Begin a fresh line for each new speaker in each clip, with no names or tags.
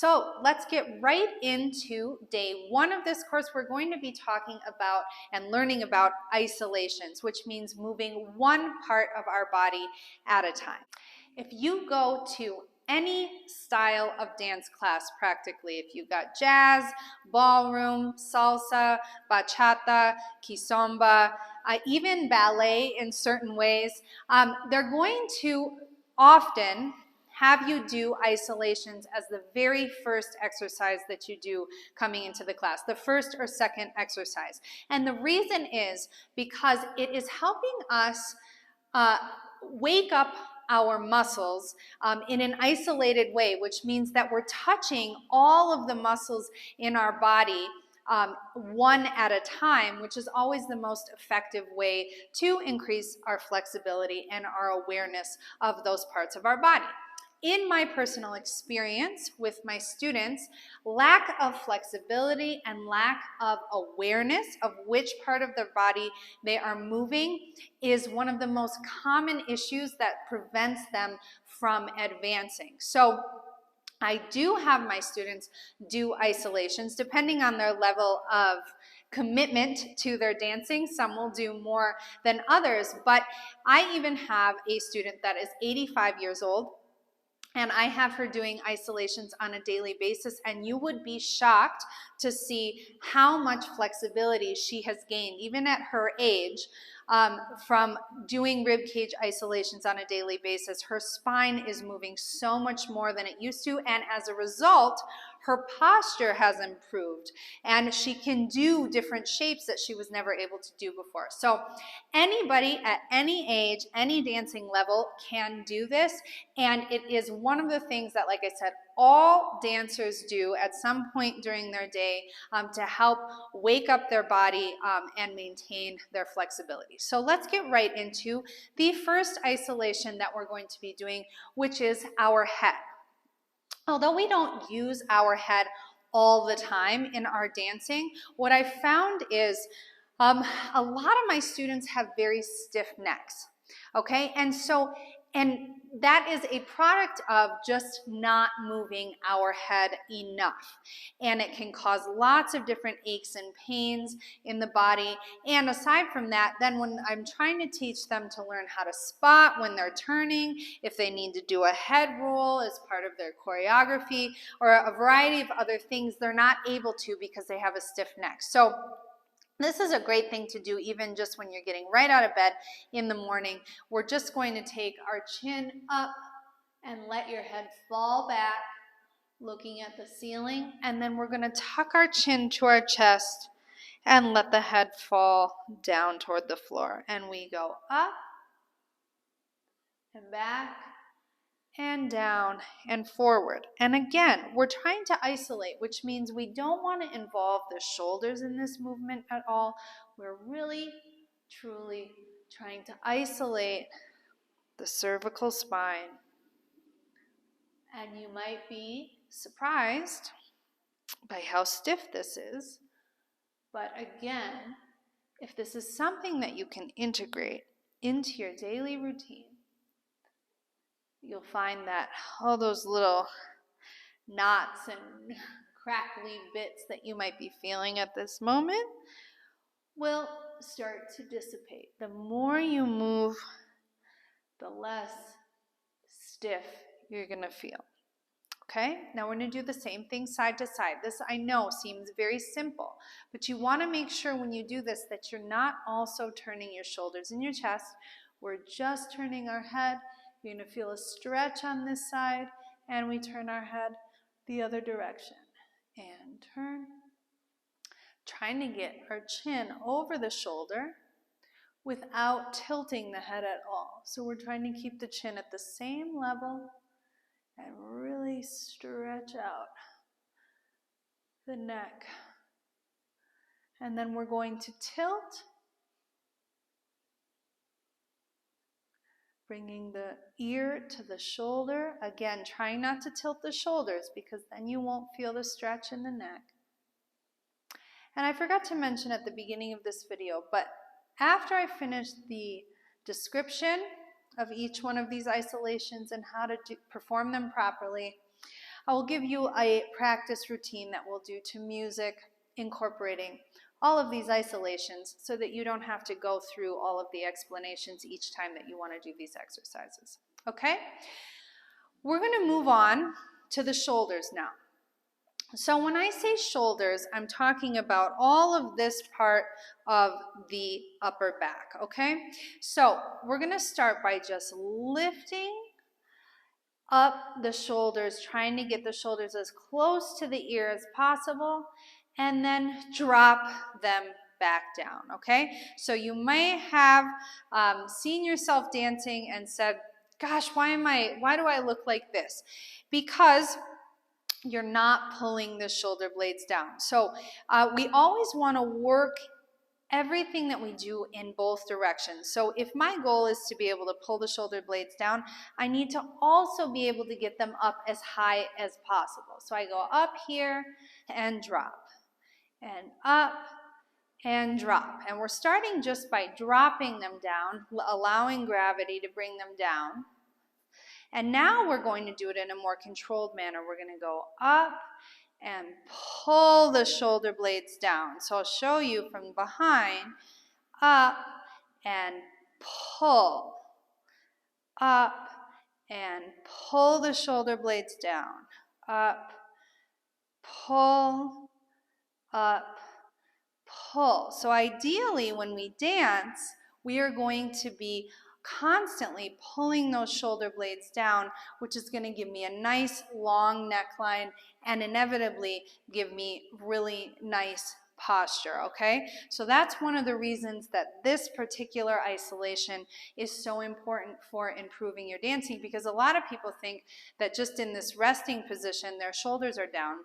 So let's get right into day one of this course. We're going to be talking about and learning about isolations, which means moving one part of our body at a time. If you go to any style of dance class practically, if you've got jazz, ballroom, salsa, bachata, kizomba, even ballet in certain ways, they're going to often have you do isolations as the very first exercise that you do coming into the class, the first or second exercise. And the reason is because it is helping us wake up our muscles in an isolated way, which means that we're touching all of the muscles in our body one at a time, which is always the most effective way to increase our flexibility and our awareness of those parts of our body. In my personal experience with my students, lack of flexibility and lack of awareness of which part of their body they are moving is one of the most common issues that prevents them from advancing. So I do have my students do isolations depending on their level of commitment to their dancing. Some will do more than others, but I even have a student that is 85 years old, and I have her doing isolations on a daily basis, and you would be shocked to see how much flexibility she has gained, even at her age, from doing rib cage isolations on a daily basis. Her spine is moving so much more than it used to, and as a result, her posture has improved, and she can do different shapes that she was never able to do before. So anybody at any age, any dancing level can do this, and it is one of the things that, like I said, all dancers do at some point during their day to help wake up their body and maintain their flexibility. So let's get right into the first isolation that we're going to be doing, which is our head. Although we don't use our head all the time in our dancing, what I found is a lot of my students have very stiff necks, okay? And that is a product of just not moving our head enough. And it can cause lots of different aches and pains in the body. And aside from that, then when I'm trying to teach them to learn how to spot when they're turning, if they need to do a head roll as part of their choreography, or a variety of other things, they're not able to because they have a stiff neck. So this is a great thing to do even just when you're getting right out of bed in the morning. We're just going to take our chin up and let your head fall back, looking at the ceiling, and then we're going to tuck our chin to our chest and let the head fall down toward the floor. And we go up and back and down and forward. And again, we're trying to isolate, which means we don't want to involve the shoulders in this movement at all. We're really, truly trying to isolate the cervical spine. And you might be surprised by how stiff this is. But again, if this is something that you can integrate into your daily routine, you'll find that all those little knots and crackly bits that you might be feeling at this moment will start to dissipate. The more you move, the less stiff you're going to feel. Okay, now we're going to do the same thing side to side. This, I know, seems very simple, but you want to make sure when you do this that you're not also turning your shoulders and your chest. We're just turning our head. You're going to feel a stretch on this side, and we turn our head the other direction. And turn. Trying to get our chin over the shoulder without tilting the head at all. So we're trying to keep the chin at the same level and really stretch out the neck. And then we're going to tilt, bringing the ear to the shoulder. Again, trying not to tilt the shoulders because then you won't feel the stretch in the neck. And I forgot to mention at the beginning of this video, but after I finish the description of each one of these isolations and how to perform them properly, I will give you a practice routine that we'll do to music, incorporating all of these isolations so that you don't have to go through all of the explanations each time that you want to do these exercises. Okay? We're going to move on to the shoulders now. So when I say shoulders, I'm talking about all of this part of the upper back, okay? So we're going to start by just lifting up the shoulders, trying to get the shoulders as close to the ear as possible, and then drop them back down, okay? So you may have seen yourself dancing and said, gosh, why do I look like this? Because you're not pulling the shoulder blades down. So we always want to work everything that we do in both directions. So if my goal is to be able to pull the shoulder blades down, I need to also be able to get them up as high as possible. So I go up here and drop, and up and drop. And we're starting just by dropping them down, allowing gravity to bring them down. And now we're going to do it in a more controlled manner. We're going to go up and pull the shoulder blades down. So I'll show you from behind, up and pull, up and pull the shoulder blades down, up, pull, up, pull. So ideally when we dance, we are going to be constantly pulling those shoulder blades down, which is going to give me a nice long neckline and inevitably give me really nice posture, okay? So that's one of the reasons that this particular isolation is so important for improving your dancing, because a lot of people think that just in this resting position their shoulders are down,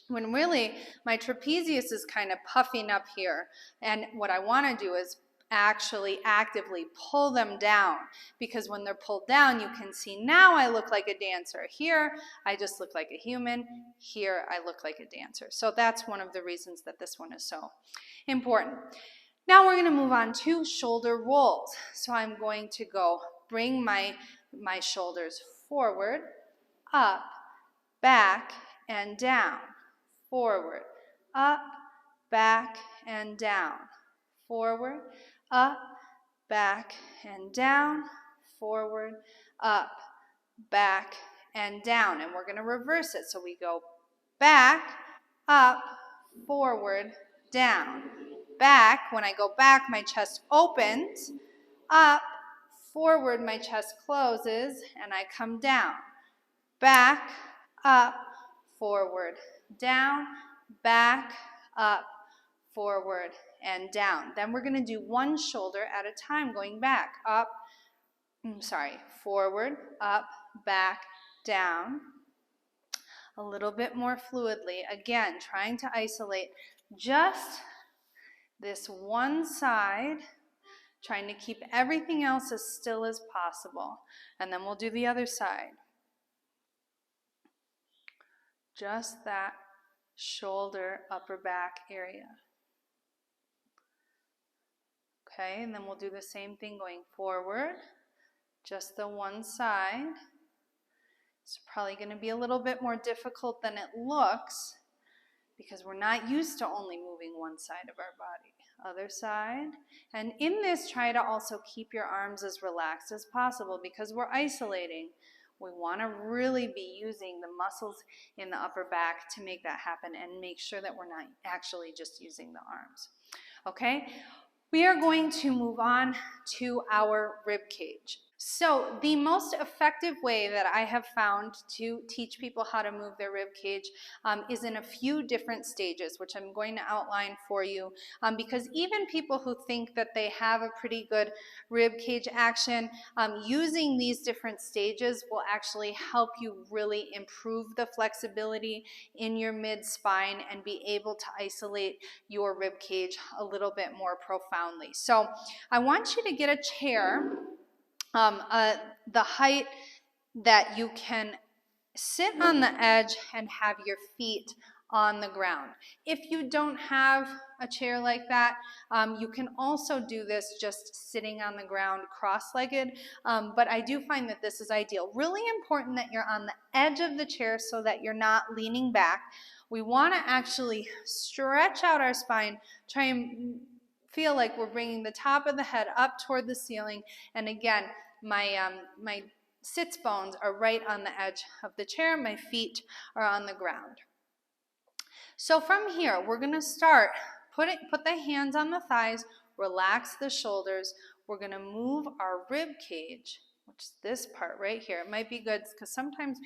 when really my trapezius is kind of puffing up here, and what I want to do is actually actively pull them down, because when they're pulled down you can see now I look like a dancer. Here I just look like a human. Here I look like a dancer. So that's one of the reasons that this one is so important. Now we're going to move on to shoulder rolls. So I'm going to go bring my shoulders forward, up, back, and down, forward, up, back, and down, forward, up, back, and down, forward, up, back, and down. And we're going to reverse it. So we go back, up, forward, down. Back, when I go back, my chest opens. Up, forward, my chest closes, and I come down. Back, up, forward, down, back, up, forward, and down. Then we're going to do one shoulder at a time, going back, up, forward, up, back, down. A little bit more fluidly. Again, trying to isolate just this one side, trying to keep everything else as still as possible. And then we'll do the other side. Just that shoulder, upper back area. Okay, and then we'll do the same thing going forward, just the one side. It's probably going to be a little bit more difficult than it looks because we're not used to only moving one side of our body. Other side. And in this, try to also keep your arms as relaxed as possible because we're isolating. We want to really be using the muscles in the upper back to make that happen and make sure that we're not actually just using the arms. Okay? We are going to move on to our rib cage. So the most effective way that I have found to teach people how to move their rib cage is in a few different stages, which I'm going to outline for you, because even people who think that they have a pretty good rib cage action, using these different stages will actually help you really improve the flexibility in your mid-spine and be able to isolate your rib cage a little bit more profoundly. So I want you to get a chair, the height that you can sit on the edge and have your feet on the ground. If you don't have a chair like that, you can also do this just sitting on the ground cross-legged, but I do find that this is ideal. Really important that you're on the edge of the chair so that you're not leaning back. We want to actually stretch out our spine, try and feel like we're bringing the top of the head up toward the ceiling, and again, my sits bones are right on the edge of the chair, my feet are on the ground. So from here, we're going to start, put the hands on the thighs, relax the shoulders. We're going to move our rib cage, which is this part right here. It might be good because sometimes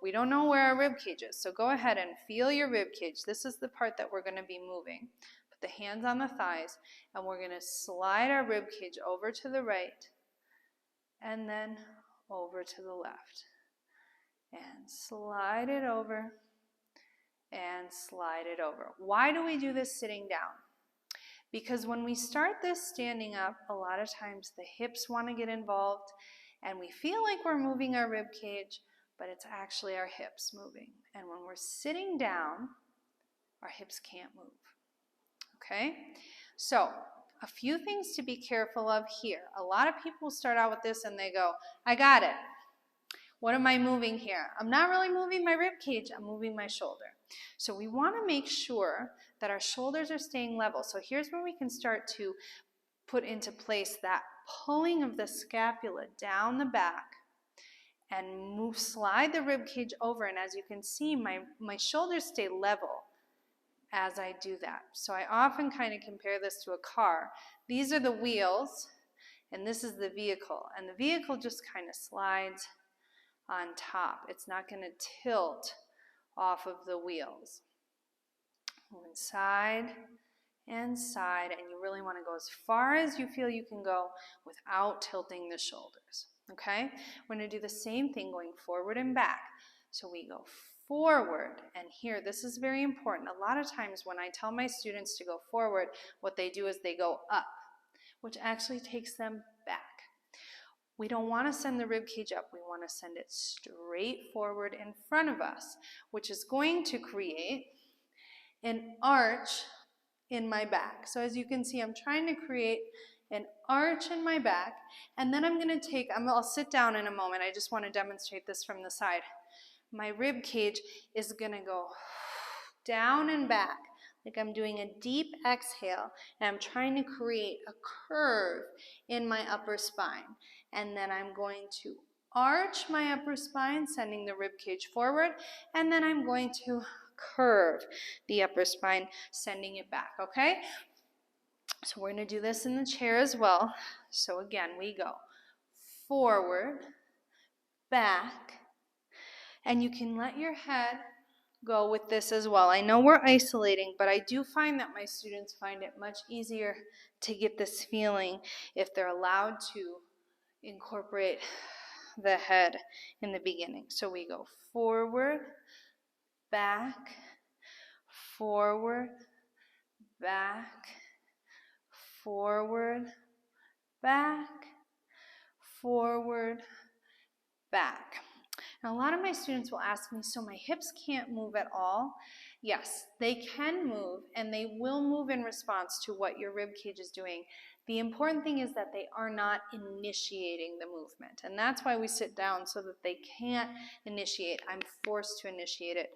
we don't know where our rib cage is. So go ahead and feel your rib cage. This is the part that we're going to be moving. Put the hands on the thighs, and we're going to slide our rib cage over to the right, and then over to the left. And slide it over, and slide it over. Why do we do this sitting down? Because when we start this standing up, a lot of times the hips want to get involved, and we feel like we're moving our rib cage, but it's actually our hips moving. And when we're sitting down, our hips can't move. Okay? So, a few things to be careful of here. A lot of people start out with this and they go, I got it. What am I moving here? I'm not really moving my rib cage, I'm moving my shoulder. So we want to make sure that our shoulders are staying level. So here's where we can start to put into place that pulling of the scapula down the back and slide the rib cage over. And as you can see, my shoulders stay level as I do that. So I often kind of compare this to a car. These are the wheels, and this is the vehicle. And the vehicle just kind of slides on top. It's not going to tilt off of the wheels. Moving side and side, and you really want to go as far as you feel you can go without tilting the shoulders. Okay? We're going to do the same thing going forward and back. So we go forward, and here, this is very important. A lot of times when I tell my students to go forward, what they do is they go up, which actually takes them back. We don't want to send the rib cage up. We want to send it straight forward in front of us, which is going to create an arch in my back. So as you can see, I'm trying to create an arch in my back, and then I'm going to I'll sit down in a moment. I just want to demonstrate this from the side. My rib cage is going to go down and back, like I'm doing a deep exhale, and I'm trying to create a curve in my upper spine. And then I'm going to arch my upper spine, sending the rib cage forward, and then I'm going to curve the upper spine, sending it back, okay? So we're going to do this in the chair as well. So again, we go forward, back, and you can let your head go with this as well. I know we're isolating, but I do find that my students find it much easier to get this feeling if they're allowed to incorporate the head in the beginning. So we go forward, back, forward, back, forward, back, forward, back. Now, a lot of my students will ask me, so my hips can't move at all? Yes, they can move, and they will move in response to what your rib cage is doing. The important thing is that they are not initiating the movement, and that's why we sit down, so that they can't initiate. I'm forced to initiate it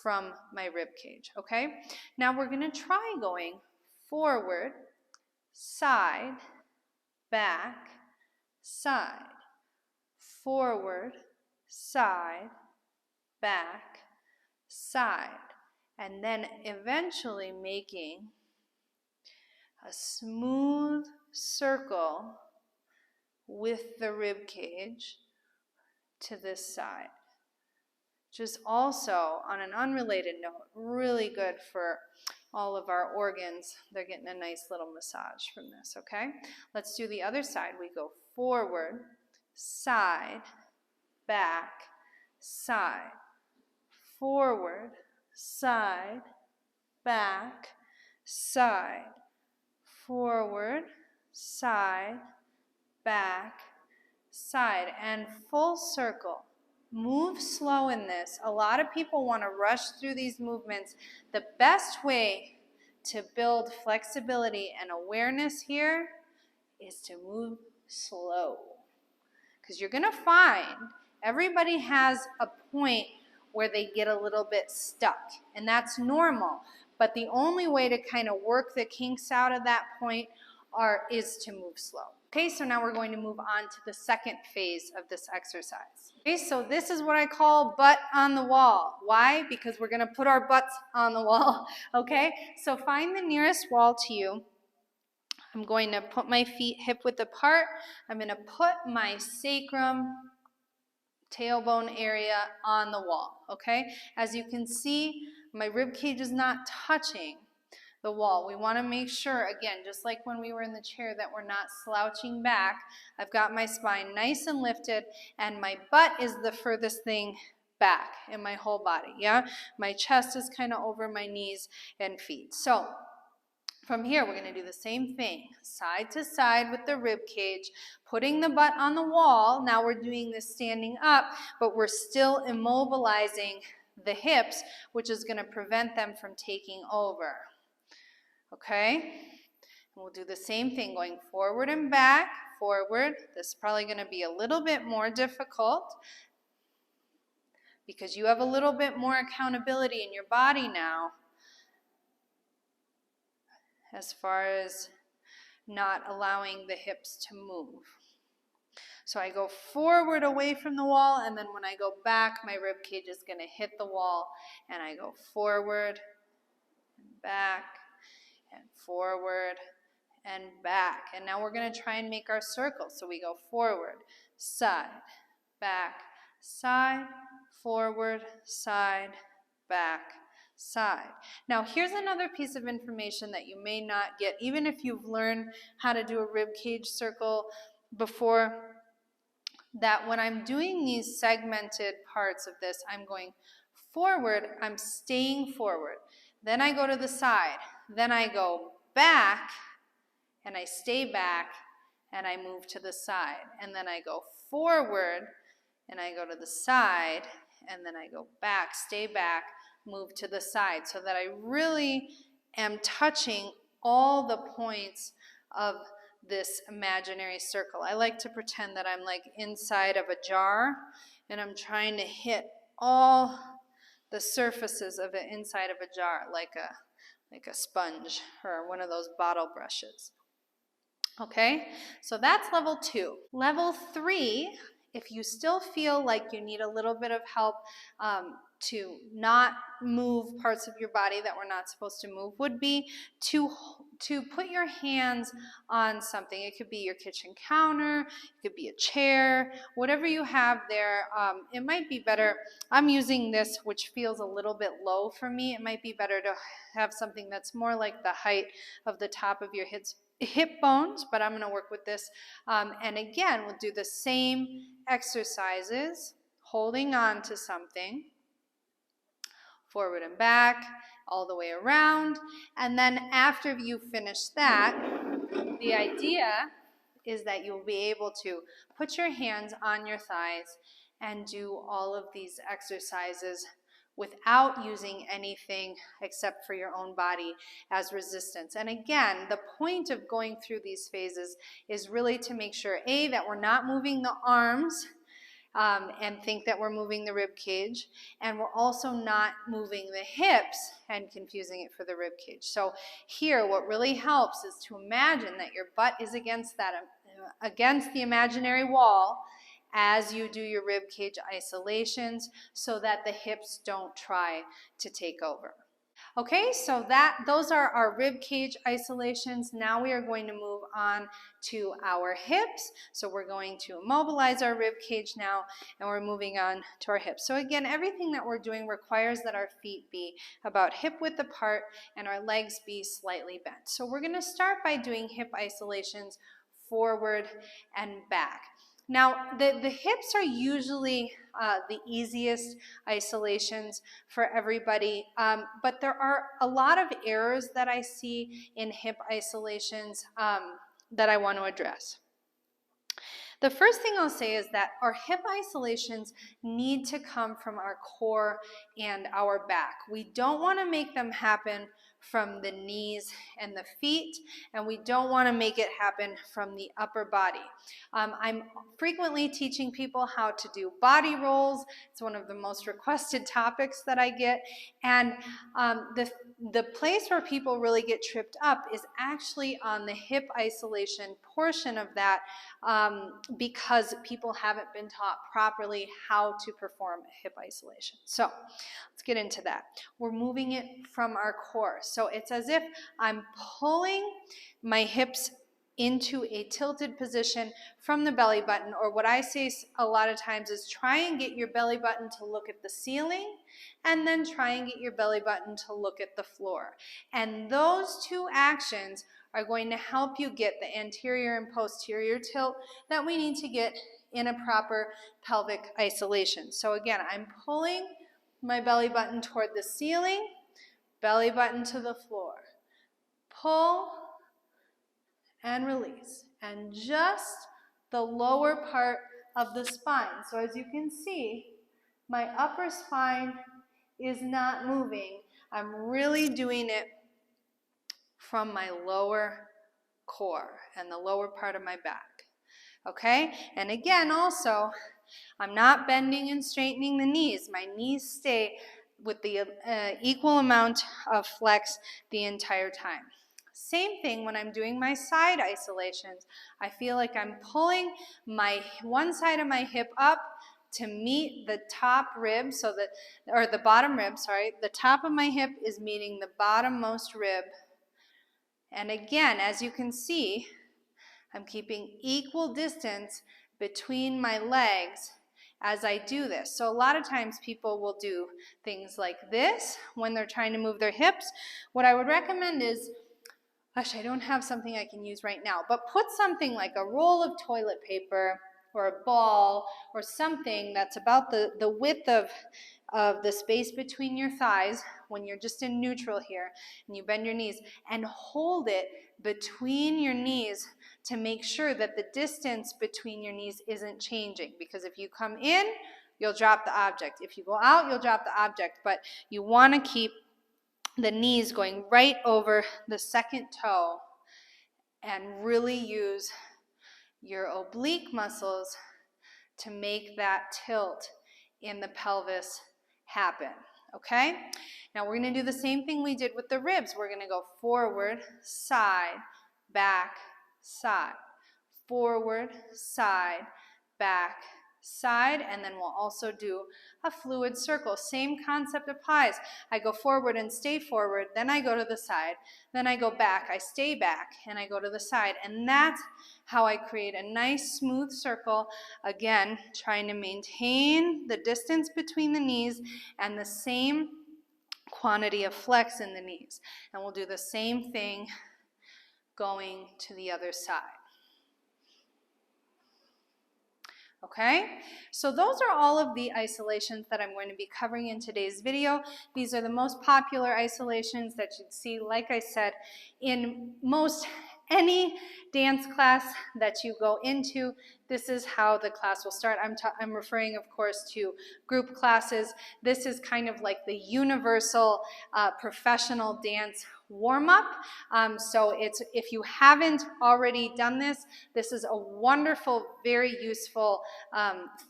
from my rib cage, okay? Now we're going to try going forward, side, back, side, forward, side, back, side, and then eventually making a smooth circle with the rib cage to this side. Just also, on an unrelated note, really good for all of our organs. They're getting a nice little massage from this, okay? Let's do the other side. We go forward, side, back, side, forward, side, back, side, forward, side, back, side, and full circle Move slow in this. A lot of people want to rush through these movements. The best way to build flexibility and awareness here is to move slow. Because you're going to find everybody has a point where they get a little bit stuck, and that's normal. But the only way to kind of work the kinks out of that point is to move slow. Okay, so now we're going to move on to the second phase of this exercise. Okay, so this is what I call butt on the wall. Why? Because we're going to put our butts on the wall. Okay, so find the nearest wall to you. I'm going to put my feet hip width apart. I'm going to put my sacrum, tailbone area on the wall. Okay, as you can see, my rib cage is not touching the wall. We want to make sure, again, just like when we were in the chair, that we're not slouching back. I've got my spine nice and lifted, and my butt is the furthest thing back in my whole body, yeah? My chest is kind of over my knees and feet. So from here, we're going to do the same thing, side to side with the rib cage, putting the butt on the wall. Now we're doing this standing up, but we're still immobilizing the hips, which is going to prevent them from taking over. Okay, and we'll do the same thing, going forward and back, forward. This is probably going to be a little bit more difficult because you have a little bit more accountability in your body now as far as not allowing the hips to move. So I go forward away from the wall, and then when I go back, my rib cage is going to hit the wall, and I go forward and back, and forward and back. And now we're going to try and make our circle. So we go forward, side, back, side, forward, side, back, side. Now here's another piece of information that you may not get, even if you've learned how to do a rib cage circle before, that when I'm doing these segmented parts of this, I'm going forward, I'm staying forward. Then I go to the side. Then I go back, and I stay back, and I move to the side. And then I go forward, and I go to the side, and then I go back, stay back, move to the side, so that I really am touching all the points of this imaginary circle. I like to pretend that I'm like inside of a jar, and I'm trying to hit all the surfaces of it inside of a jar, like a sponge or one of those bottle brushes. Okay, so that's level 2. Level 3, if you still feel like you need a little bit of help to not move parts of your body that we're not supposed to move, would be to put your hands on something. It could be your kitchen counter, it could be a chair, whatever you have there. It might be better. I'm using this, which feels a little bit low for me. It might be better to have something that's more like the height of the top of your hip bones, but I'm going to work with this. And again, we'll do the same exercises, holding on to something, forward and back, all the way around. And then after you finish that, the idea is that you'll be able to put your hands on your thighs and do all of these exercises without using anything except for your own body as resistance. And again, the point of going through these phases is really to make sure, A, that we're not moving the arms and think that we're moving the rib cage, and we're also not moving the hips and confusing it for the rib cage. So here, what really helps is to imagine that your butt is against the imaginary wall as you do your rib cage isolations, so that the hips don't try to take over. Okay, so those are our rib cage isolations. Now we are going to move on to our hips. So we're going to immobilize our rib cage now, and we're moving on to our hips. So again, everything that we're doing requires that our feet be about hip width apart and our legs be slightly bent. So we're going to start by doing hip isolations forward and back. Now, the hips are usually the easiest isolations for everybody, but there are a lot of errors that I see in hip isolations that I want to address. The first thing I'll say is that our hip isolations need to come from our core and our back. We don't want to make them happen from the knees and the feet, and we don't want to make it happen from the upper body. I'm frequently teaching people how to do body rolls. It's one of the most requested topics that I get, and the place where people really get tripped up is actually on the hip isolation portion of that, because people haven't been taught properly how to perform hip isolation. So let's get into that. We're moving it from our core. So it's as if I'm pulling my hips into a tilted position from the belly button, or what I say a lot of times is try and get your belly button to look at the ceiling, and then try and get your belly button to look at the floor. And those two actions are going to help you get the anterior and posterior tilt that we need to get in a proper pelvic isolation. So again, I'm pulling my belly button toward the ceiling, belly button to the floor. Pull and release. And just the lower part of the spine. So as you can see, my upper spine is not moving. I'm really doing it from my lower core and the lower part of my back. Okay? And again, also, I'm not bending and straightening the knees. My knees stay with the equal amount of flex the entire time. Same thing when I'm doing my side isolations. I feel like I'm pulling my one side of my hip up to meet the top rib, so that, or the bottom rib, sorry. The top of my hip is meeting the bottommost rib. And again, as you can see, I'm keeping equal distance between my legs as I do this. So a lot of times people will do things like this when they're trying to move their hips. What I would recommend is, gosh, I don't have something I can use right now, but put something like a roll of toilet paper or a ball or something that's about the width of the space between your thighs when you're just in neutral here, and you bend your knees, and hold it between your knees to make sure that the distance between your knees isn't changing. Because if you come in, you'll drop the object. If you go out, you'll drop the object. But you want to keep the knees going right over the second toe and really use your oblique muscles to make that tilt in the pelvis happen. Okay? Now we're going to do the same thing we did with the ribs. We're going to go forward, side, back, side. Forward, side, back, side, and then we'll also do a fluid circle. Same concept applies. I go forward and stay forward, then I go to the side, then I go back, I stay back, and I go to the side. And that's how I create a nice smooth circle, again, trying to maintain the distance between the knees and the same quantity of flex in the knees. And we'll do the same thing going to the other side. Okay, so those are all of the isolations that I'm going to be covering in today's video. These are the most popular isolations that you'd see, like I said, in most any dance class that you go into. This is how the class will start. I'm referring, of course, to group classes. This is kind of like the universal professional dance warm-up. So if you haven't already done this, this is a wonderful, very useful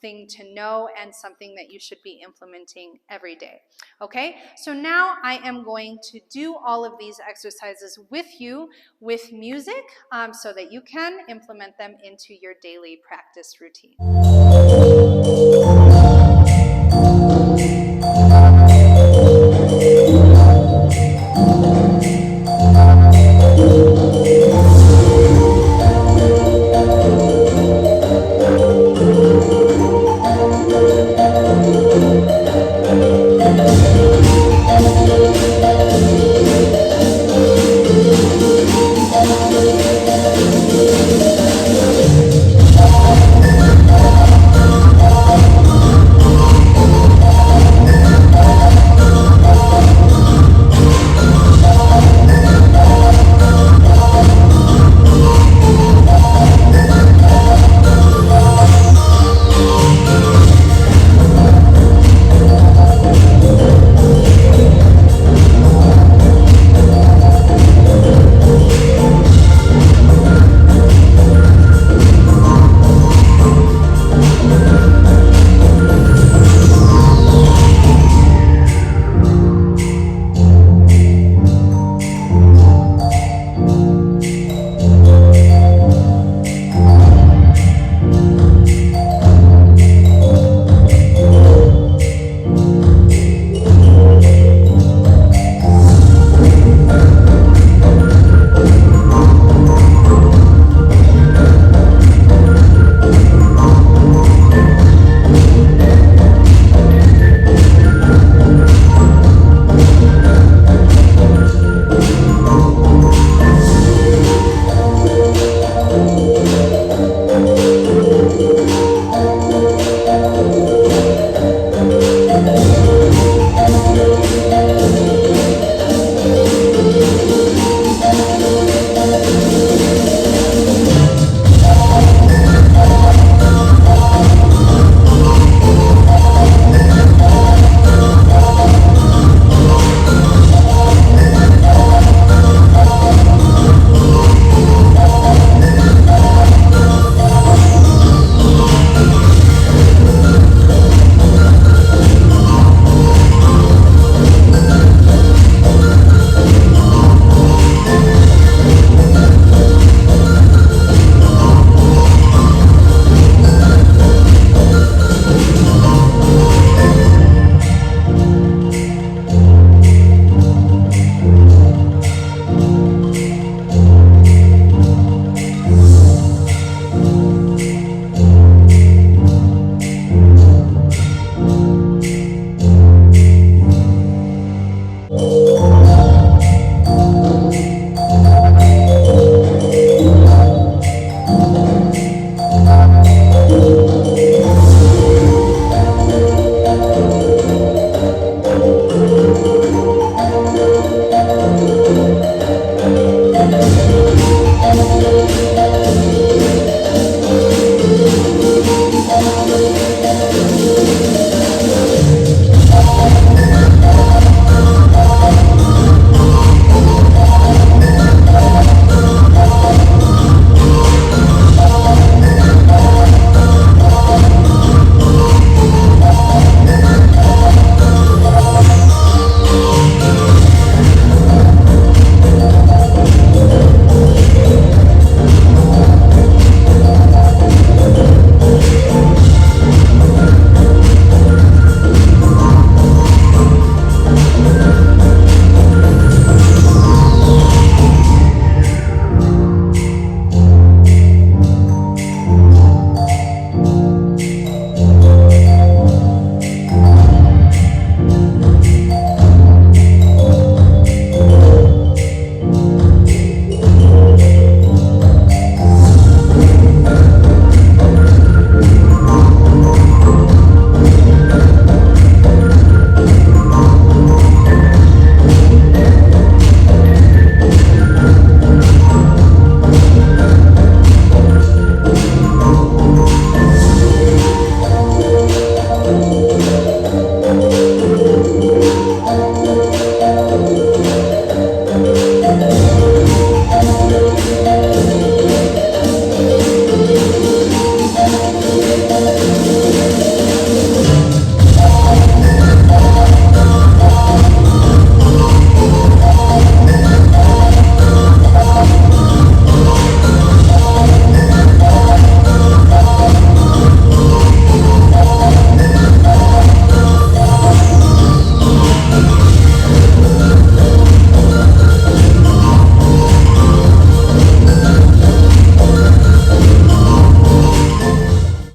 thing to know and something that you should be implementing every day. Okay, so now I am going to do all of these exercises with you with music so that you can implement them into your daily practice routine.